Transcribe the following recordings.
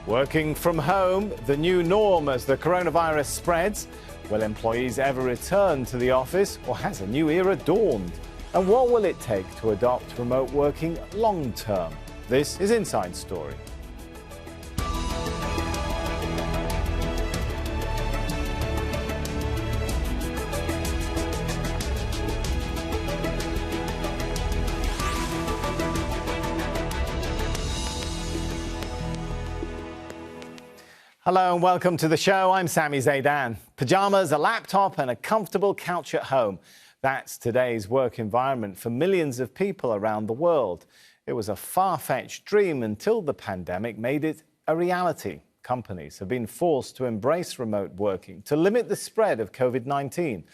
Working from home, the new norm as the coronavirus spreads. Will employees ever return to the office, or has a new era dawned? And what will it take to adopt remote working long term? This is Inside Story. Hello and welcome to the show. I'm Sami Zeidan. Pyjamas, a laptop and a comfortable couch at home. That's today's work environment for millions of people around the world. It was a far-fetched dream until the pandemic made it a reality. Companies have been forced to embrace remote working to limit the spread of COVID-19.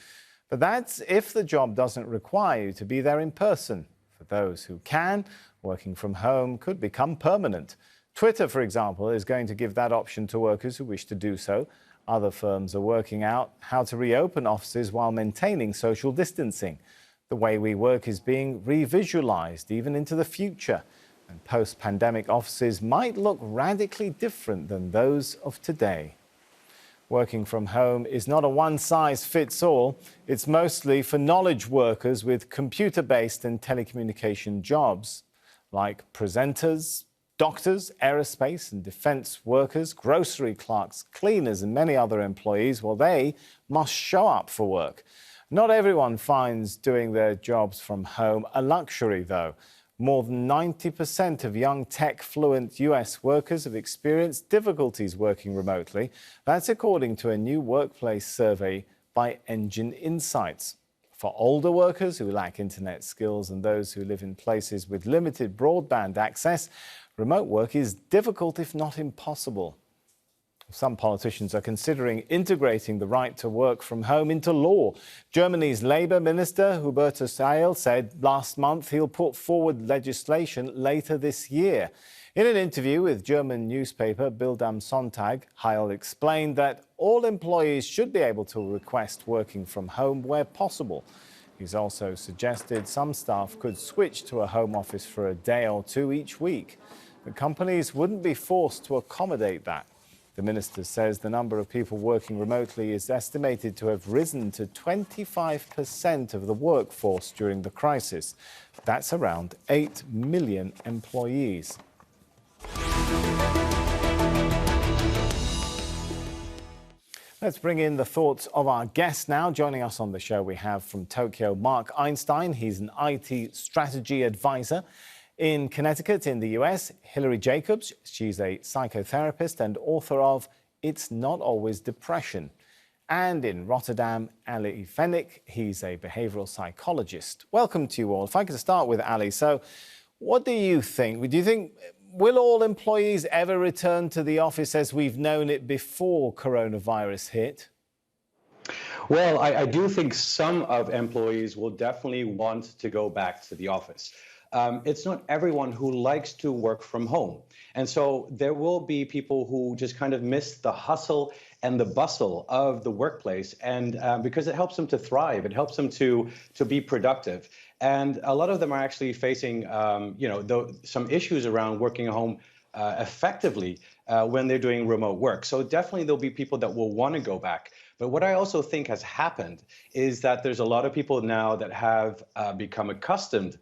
But that's if the job doesn't require you to be there in person. For those who can, working from home could become permanent. Twitter, for example, is going to give that option to workers who wish to do so. Other firms are working out how to reopen offices while maintaining social distancing. The way we work is being revisualized even into the future. And post-pandemic offices might look radically different than those of today. Working from home is not a one-size-fits-all. It's mostly for knowledge workers with computer-based and telecommunication jobs, like presenters, doctors, aerospace and defence workers, grocery clerks, cleaners and many other employees. Well, they must show up for work. Not everyone finds doing their jobs from home a luxury, though. More than 90% of young tech-fluent US workers have experienced difficulties working remotely. That's according to a new workplace survey by Engine Insights. For older workers who lack internet skills and those who live in places with limited broadband access, remote work is difficult, if not impossible. Some politicians are considering integrating the right to work from home into law. Germany's Labour Minister, Hubertus Heil, said last month he'll put forward legislation later this year. In an interview with German newspaper Bild am Sonntag, Heil explained that all employees should be able to request working from home where possible. He's also suggested some staff could switch to a home office for a day or two each week. But companies wouldn't be forced to accommodate that. The minister says the number of people working remotely is estimated to have risen to 25% of the workforce during the crisis. That's around 8 million employees. Let's bring in the thoughts of our guests now. Joining us on the show, we have from Tokyo, Mark Einstein. He's an IT strategy advisor. In Connecticut, in the US, Hilary Jacobs. She's a psychotherapist and author of It's Not Always Depression. And in Rotterdam, Ali Fennick. He's a behavioral psychologist. Welcome to you all. If I could start with Ali. So what do you think? Do you think, will all employees ever return to the office as we've known it before coronavirus hit? Well, I do think some of employees will definitely want to go back to the office. It's not everyone who likes to work from home. And so there will be people who just kind of miss the hustle and the bustle of the workplace. And because it helps them to thrive, it helps them to be productive. And a lot of them are actually facing, some issues around working at home effectively when they're doing remote work. So definitely there'll be people that will want to go back. But what I also think has happened is that there's a lot of people now that have become accustomed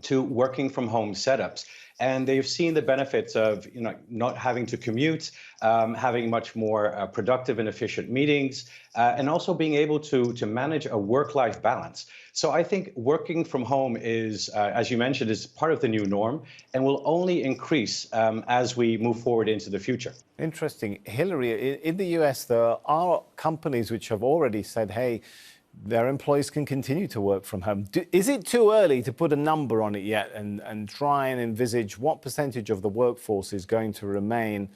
to working from home setups. And they've seen the benefits of not having to commute, having much more productive and efficient meetings, and also being able to manage a work-life balance. So I think working from home is, as you mentioned, is part of the new norm and will only increase as we move forward into the future. Interesting. Hilary, in the US, there are companies which have already said, hey, their employees can continue to work from home. Is it too early to put a number on it yet and try and envisage what percentage of the workforce is going to remain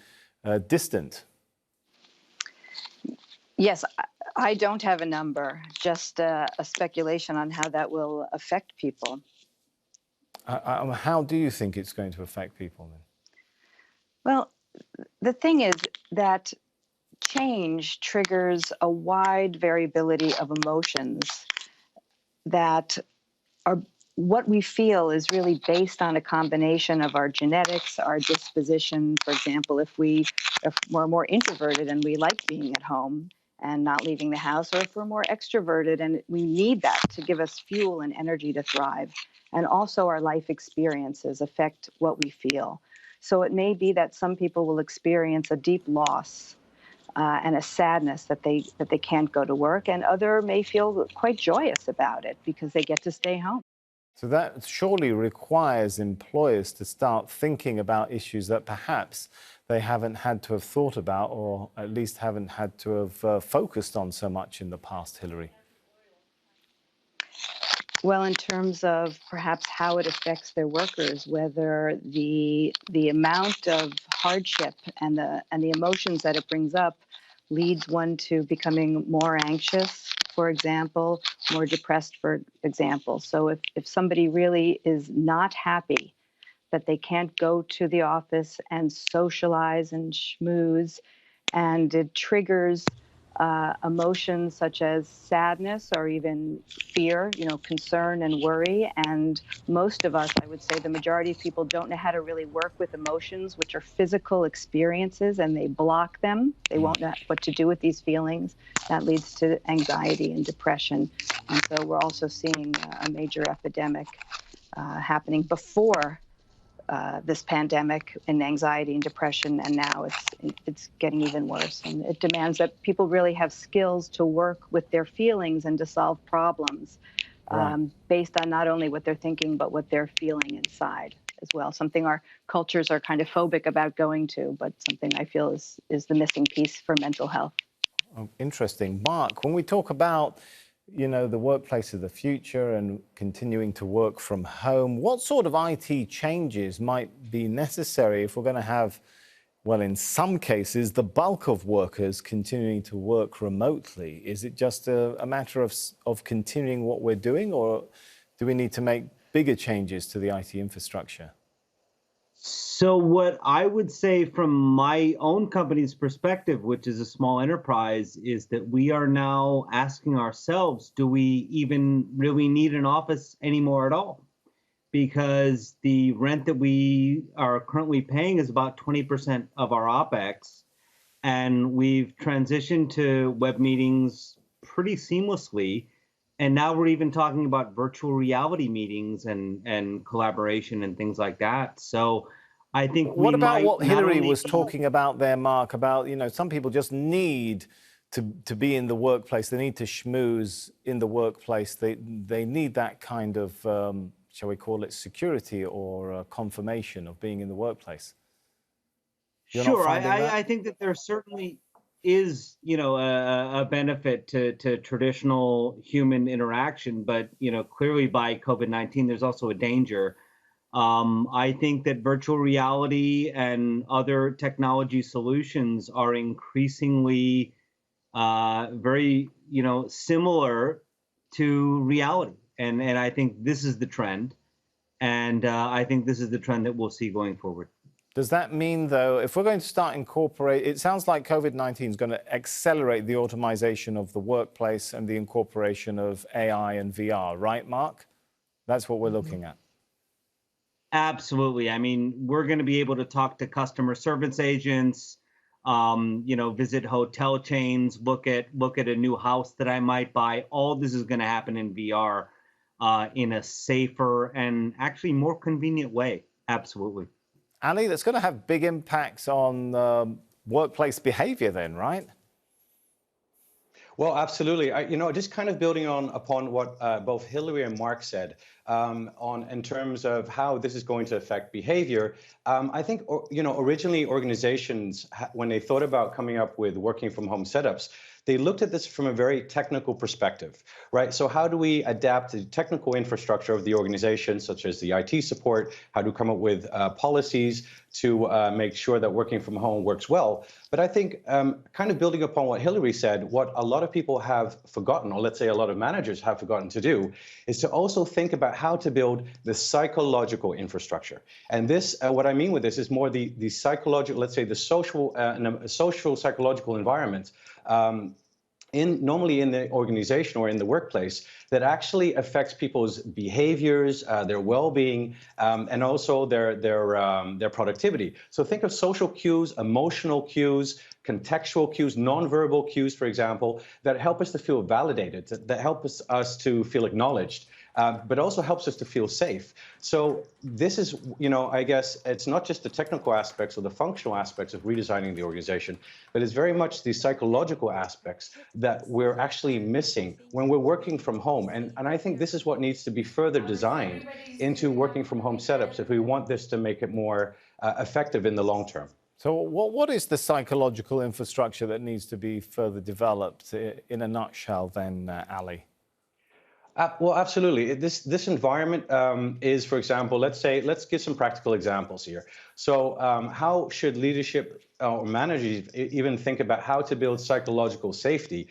distant? Yes, I don't have a number, just a speculation on how that will affect people. How do you think it's going to affect people then? Well, the thing is that change triggers a wide variability of emotions that are what we feel is really based on a combination of our genetics, our disposition. For example, if we're more introverted and we like being at home and not leaving the house, or if we're more extroverted and we need that to give us fuel and energy to thrive. And also our life experiences affect what we feel. So it may be that some people will experience a deep loss and a sadness that they can't go to work, and other may feel quite joyous about it because they get to stay home. So that surely requires employers to start thinking about issues that perhaps they haven't had to have thought about, or at least haven't had to have focused on so much in the past, Hillary. Well, in terms of perhaps how it affects their workers, whether the amount of hardship and the emotions that it brings up leads one to becoming more anxious, for example, more depressed, for example. So if somebody really is not happy that they can't go to the office and socialize and schmooze, and it triggers emotions such as sadness or even fear, concern and worry. And most of us, I would say the majority of people, don't know how to really work with emotions, which are physical experiences, and they block them. They won't know what to do with these feelings. That leads to anxiety and depression. And so we're also seeing a major epidemic happening before this pandemic in anxiety and depression, and now it's getting even worse. And it demands that people really have skills to work with their feelings and to solve problems based on not only what they're thinking, but what they're feeling inside as well. Something our cultures are kind of phobic about going to, but something I feel is the missing piece for mental health. Oh, interesting. Mark, when we talk about the workplace of the future and continuing to work from home, what sort of IT changes might be necessary if we're going to have, well, in some cases, the bulk of workers continuing to work remotely? Is it just a matter of continuing what we're doing, or do we need to make bigger changes to the IT infrastructure? So what I would say from my own company's perspective, which is a small enterprise, is that we are now asking ourselves, do we even really need an office anymore at all? Because the rent that we are currently paying is about 20% of our OpEx. And we've transitioned to web meetings pretty seamlessly. And now we're even talking about virtual reality meetings and collaboration and things like that. So I think what about what Hillary was talking about there, Mark, about, some people just need to be in the workplace. They need to schmooze in the workplace. They need that kind of, shall we call it, security or confirmation of being in the workplace. Sure, I think that there certainly is, a benefit to traditional human interaction, but, clearly by COVID-19, there's also a danger. I think that virtual reality and other technology solutions are increasingly very, similar to reality. And I think this is the trend. And I think this is the trend that we'll see going forward. Does that mean, though, if we're going to start incorporate, it sounds like COVID-19 is going to accelerate the automation of the workplace and the incorporation of AI and VR, right, Mark? That's what we're looking at. Absolutely. I mean, we're going to be able to talk to customer service agents, visit hotel chains, look at a new house that I might buy. All this is going to happen in VR in a safer and actually more convenient way. Absolutely. Ali, that's going to have big impacts on workplace behavior then, right? Well, absolutely. Just kind of building upon what both Hillary and Mark said in terms of how this is going to affect behavior. I think, originally organizations, when they thought about coming up with working from home setups, they looked at this from a very technical perspective, right? So how do we adapt the technical infrastructure of the organization, such as the IT support? How do we come up with policies to make sure that working from home works well? But I think kind of building upon what Hillary said, what a lot of people have forgotten, or let's say a lot of managers have forgotten to do, is to also think about how to build the psychological infrastructure. And this, what I mean with this is more the psychological, let's say the social psychological environment normally in the organization or in the workplace that actually affects people's behaviors, their well-being, and also their productivity. So think of social cues, emotional cues, contextual cues, nonverbal cues, for example, that help us to feel validated, that help us to feel acknowledged. But also helps us to feel safe. So this is, I guess it's not just the technical aspects or the functional aspects of redesigning the organization, but it's very much the psychological aspects that we're actually missing when we're working from home. And I think this is what needs to be further designed into working from home setups if we want this to make it more effective in the long term. So what is the psychological infrastructure that needs to be further developed in a nutshell then, Ali? Well, absolutely. This environment is, for example, let's give some practical examples here. So how should leadership or managers even think about how to build psychological safety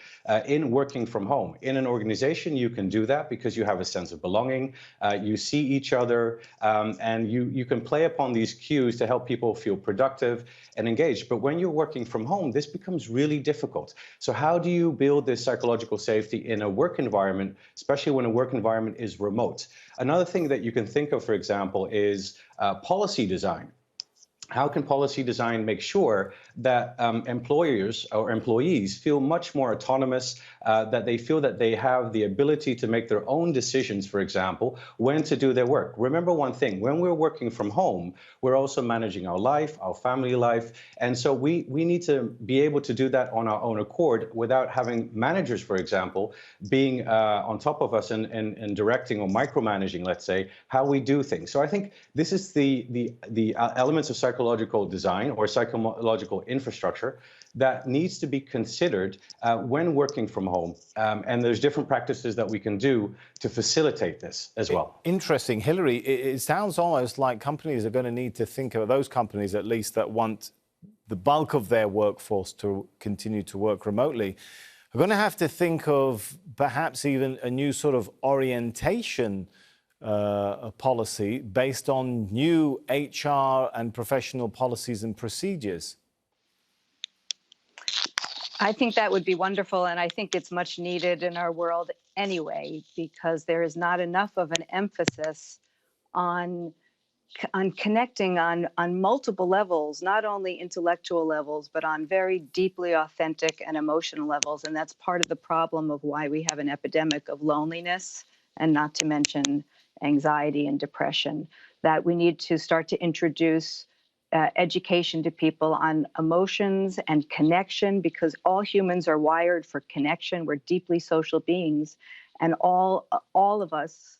in working from home? In an organization, you can do that because you have a sense of belonging, you see each other, and you can play upon these cues to help people feel productive and engaged. But when you're working from home, this becomes really difficult. So how do you build this psychological safety in a work environment, especially when a work environment is remote? Another thing that you can think of, for example, is policy design. How can policy design make sure that employers or employees feel much more autonomous, that they feel that they have the ability to make their own decisions, for example, when to do their work? Remember one thing, when we're working from home, we're also managing our life, our family life. And so we need to be able to do that on our own accord without having managers, for example, being on top of us and directing or micromanaging, let's say, how we do things. So I think this is the elements of psychological design or psychological infrastructure that needs to be considered when working from home. And there's different practices that we can do to facilitate this as well. Interesting. Hillary, it sounds almost like companies are going to need to think of, those companies at least that want the bulk of their workforce to continue to work remotely, are going to have to think of perhaps even a new sort of orientation a policy based on new HR and professional policies and procedures. I think that would be wonderful, and I think it's much needed in our world anyway, because there is not enough of an emphasis on connecting on multiple levels, not only intellectual levels, but on very deeply authentic and emotional levels. And that's part of the problem of why we have an epidemic of loneliness, and not to mention anxiety and depression, that we need to start to introduce education to people on emotions and connection, because all humans are wired for connection. We're deeply social beings, and all of us,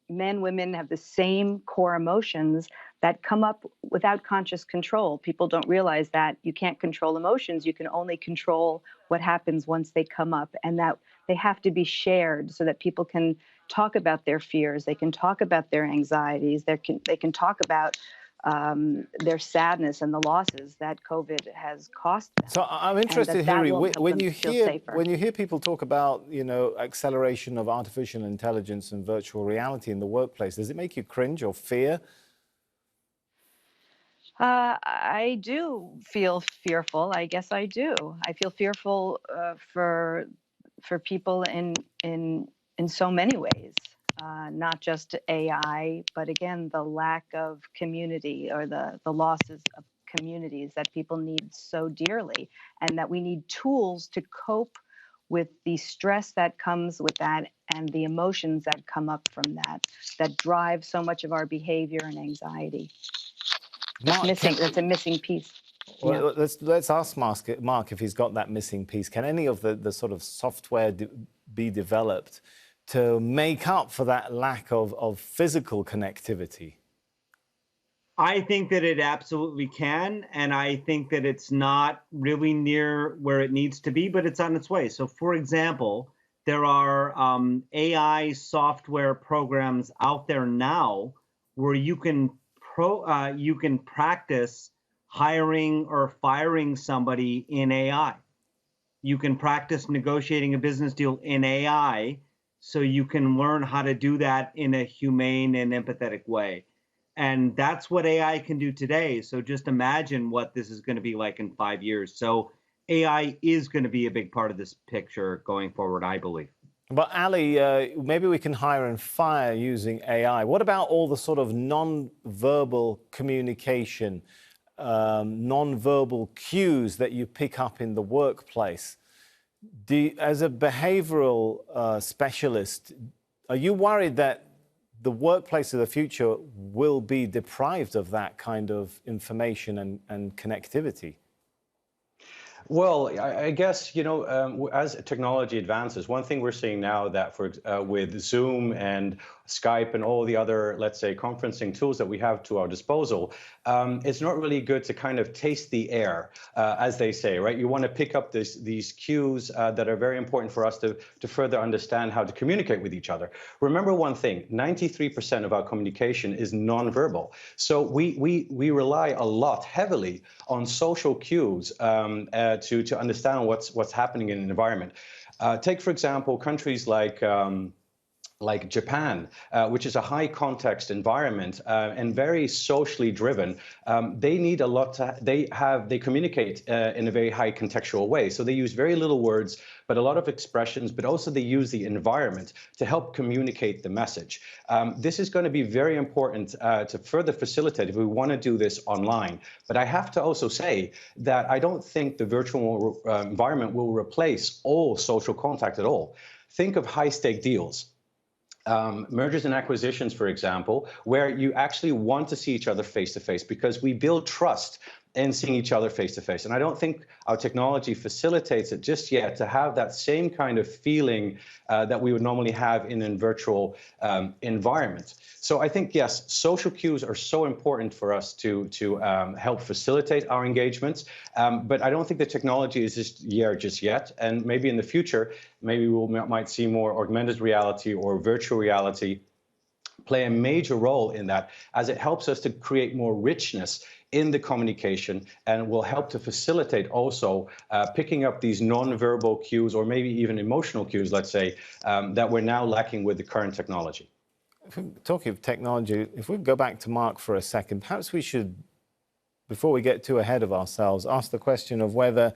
men, women, have the same core emotions that come up without conscious control. People don't realize that you can't control emotions. You can only control what happens once they come up, and that they have to be shared so that people can talk about their fears. They can talk about their anxieties. They can talk about their sadness and the losses that COVID has cost them. So I'm interested, Hillary, when you hear people talk about, acceleration of artificial intelligence and virtual reality in the workplace, does it make you cringe or fear? I do feel fearful. I guess I do. I feel fearful for people in so many ways. Not just AI, but again, the lack of community, or the losses of communities that people need so dearly, and that we need tools to cope with the stress that comes with that and the emotions that come up from that drive so much of our behavior and anxiety. It's a missing piece. Well, yeah. Let's ask Mark if he's got that missing piece. Can any of the sort of software be developed to make up for that lack of physical connectivity? I think that it absolutely can, and I think that it's not really near where it needs to be, but it's on its way. So, for example, there are AI software programs out there now where you can practice hiring or firing somebody in AI. You can practice negotiating a business deal in AI, so you can learn how to do that in a humane and empathetic way. And that's what AI can do today. So just imagine what this is going to be like in 5 years. So AI is going to be a big part of this picture going forward, I believe. But Ali, maybe we can hire and fire using AI. What about all the sort of non-verbal communication, non-verbal cues that you pick up in the workplace? As a behavioral specialist, are you worried that the workplace of the future will be deprived of that kind of information and connectivity? Well, I guess, as technology advances, one thing we're seeing now that with Zoom and Skype and all the other, let's say, conferencing tools that we have to our disposal, it's not really good to kind of taste the air, as they say, right? You want to pick up these cues that are very important for us to further understand how to communicate with each other. Remember one thing, 93% of our communication is nonverbal. So we rely a lot heavily on social cues to understand what's happening in an environment. Take, for example, countries like Japan, which is a high context environment and very socially driven. They need a lot they communicate in a very high contextual way. So they use very little words, but a lot of expressions, but also they use the environment to help communicate the message. This is going to be very important to further facilitate if we want to do this online. But I have to also say that I don't think the virtual environment will replace all social contact at all. Think of high-stake deals. Mergers and acquisitions, for example, where you actually want to see each other face to face because we build trust in seeing each other face to face. And I don't think our technology facilitates it just yet to have that same kind of feeling that we would normally have in a virtual environment. So I think, yes, social cues are so important for us to help facilitate our engagements. But I don't think the technology is just yet. And maybe in the future, maybe might see more augmented reality or virtual reality play a major role in that, as it helps us to create more richness in the communication and will help to facilitate also picking up these non-verbal cues or maybe even emotional cues, let's say, that we're now lacking with the current technology. Talking of technology, if we go back to Mark for a second, perhaps we should, before we get too ahead of ourselves, ask the question of whether,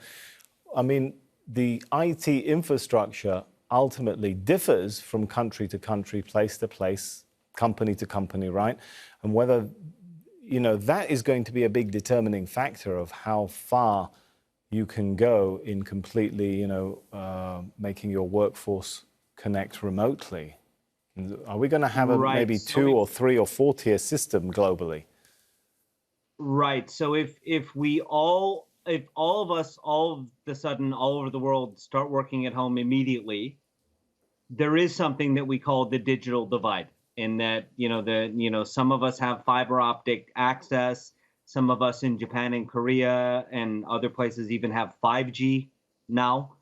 the IT infrastructure ultimately differs from country to country, place to place, company to company, right? And whether, that is going to be a big determining factor of how far you can go in completely, making your workforce connect remotely. Are we going to have maybe two or three or four tier system globally? Right. So if all of us all of a sudden all over the world start working at home immediately, there is something that we call the digital divide. In that, some of us have fiber optic access, some of us in Japan and Korea and other places even have 5G now,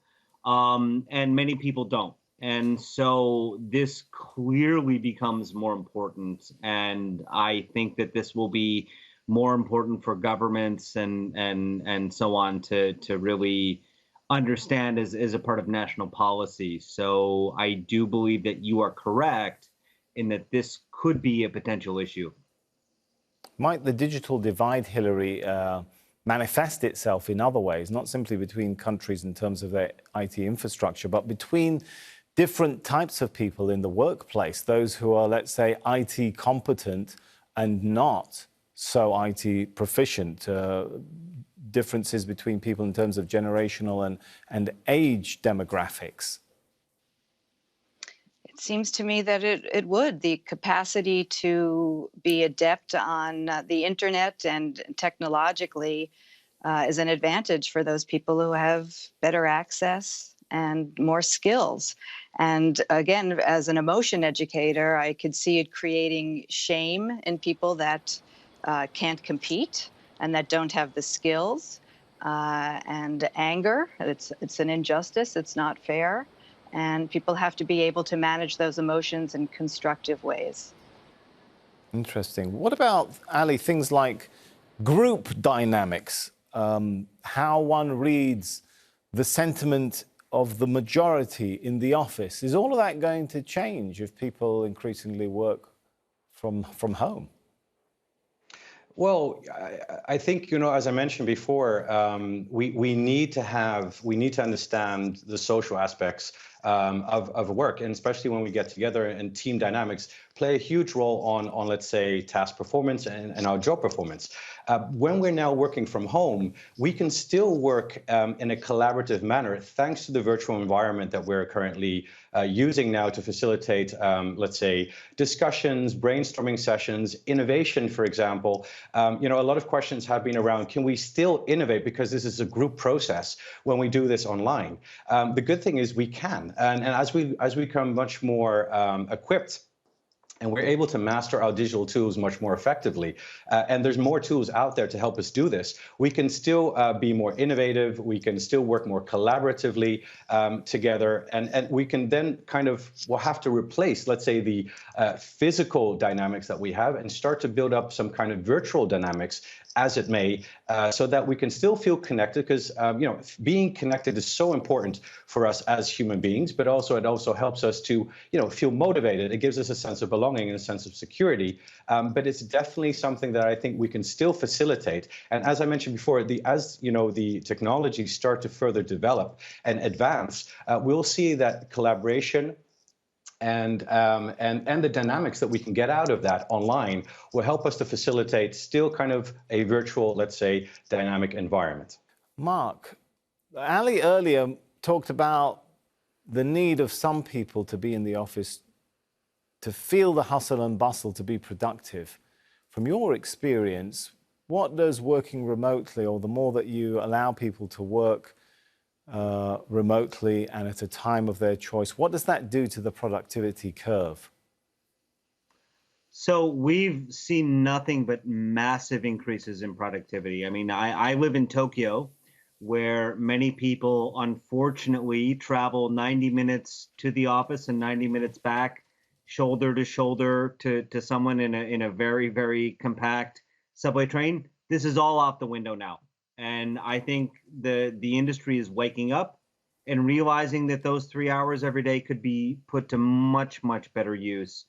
and many people don't. And so this clearly becomes more important. And I think that this will be more important for governments and so on to really understand as a part of national policy. So I do believe that you are correct in that this could be a potential issue. Might the digital divide, Hillary, manifest itself in other ways, not simply between countries in terms of their IT infrastructure, but between different types of people in the workplace, those who are, let's say, IT competent and not so IT proficient, differences between people in terms of generational and age demographics? It seems to me that it would. The capacity to be adept on the internet and technologically is an advantage for those people who have better access and more skills. And again, as an emotion educator, I could see it creating shame in people that can't compete and that don't have the skills, and anger. It's an injustice. It's not fair. And people have to be able to manage those emotions in constructive ways. Interesting. What about, Ali, things like group dynamics, how one reads the sentiment of the majority in the office? Is all of that going to change if people increasingly work from home? Well, I think, as I mentioned before, we need to understand the social aspects of work, and especially when we get together, and team dynamics play a huge role on let's say, task performance and our job performance. When we're now working from home, we can still work in a collaborative manner thanks to the virtual environment that we're currently using now to facilitate, let's say, discussions, brainstorming sessions, innovation, for example. A lot of questions have been around, can we still innovate because this is a group process when we do this online? The good thing is we can, and as we become much more equipped, and we're able to master our digital tools much more effectively. And there's more tools out there to help us do this. We can still be more innovative. We can still work more collaboratively together. And we can then we'll have to replace, let's say, the physical dynamics that we have and start to build up some kind of virtual dynamics, as it may, so that we can still feel connected, because being connected is so important for us as human beings, but also it also helps us to feel motivated. It gives us a sense of belonging and a sense of security, but it's definitely something that I think we can still facilitate. And as I mentioned before, as the technologies start to further develop and advance, we'll see that collaboration and the dynamics that we can get out of that online will help us to facilitate still kind of a virtual, let's say, dynamic environment. Mark, Ali earlier talked about the need of some people to be in the office, to feel the hustle and bustle, to be productive. From your experience, what does working remotely, or the more that you allow people to work remotely and at a time of their choice, what does that do to the productivity curve? So we've seen nothing but massive increases in productivity. I mean, I live in Tokyo, where many people unfortunately travel 90 minutes to the office and 90 minutes back, shoulder to shoulder to someone in a very, very compact subway train. This is all out the window now. And I think the industry is waking up and realizing that those 3 hours every day could be put to much, much better use.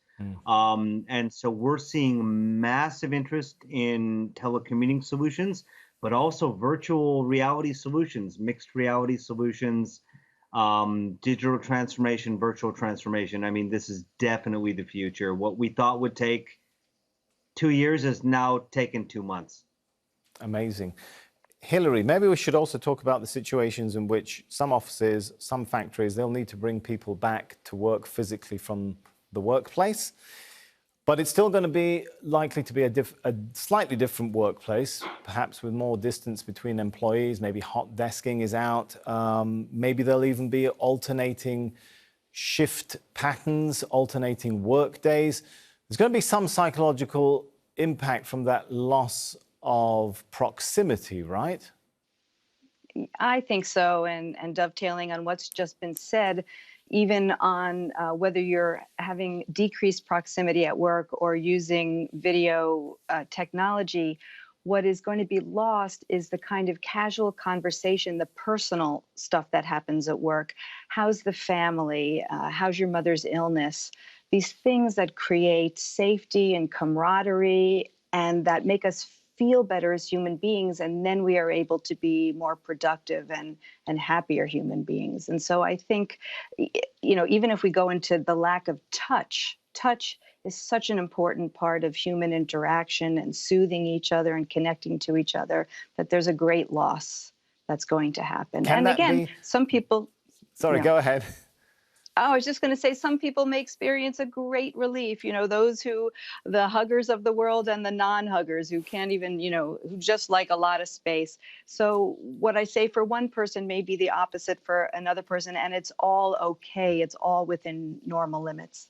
And so we're seeing massive interest in telecommuting solutions, but also virtual reality solutions, mixed reality solutions, digital transformation, virtual transformation. I mean, this is definitely the future. What we thought would take 2 years is now taken 2 months. Amazing. Hillary, maybe we should also talk about the situations in which some offices, some factories, they'll need to bring people back to work physically from the workplace, but it's still going to be likely to be a slightly different workplace, perhaps with more distance between employees. Maybe hot desking is out. Maybe there'll even be alternating shift patterns, alternating work days. There's going to be some psychological impact from that loss of proximity, right? I think so. And dovetailing on what's just been said, even on whether you're having decreased proximity at work or using video technology, what is going to be lost is the kind of casual conversation, the personal stuff that happens at work. How's the family? How's your mother's illness? These things that create safety and camaraderie and that make us feel better as human beings, and then we are able to be more productive and happier human beings. And so I think, even if we go into the lack of touch is such an important part of human interaction and soothing each other and connecting to each other, that there's a great loss that's going to happen. And again, some people... Sorry, go ahead. I was just going to say, some people may experience a great relief, those the huggers of the world and the non-huggers who can't even, who just like a lot of space. So what I say for one person may be the opposite for another person, and it's all okay. It's all within normal limits.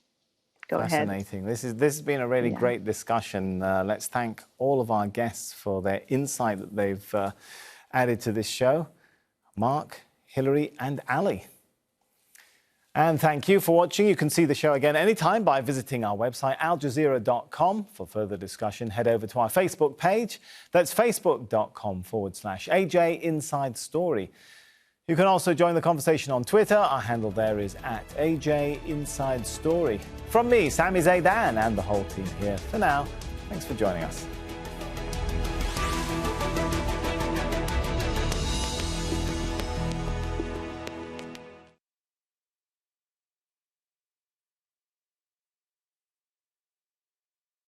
Go ahead. Fascinating. This has been a really great discussion. Let's thank all of our guests for their insight that they've added to this show. Mark, Hillary, and Ali. And thank you for watching. You can see the show again anytime by visiting our website, aljazeera.com. For further discussion, head over to our Facebook page. That's facebook.com/AJ Inside Story. You can also join the conversation on Twitter. Our handle there is @AJ Inside Story. From me, Sami Zeidan, and the whole team here. For now, thanks for joining us.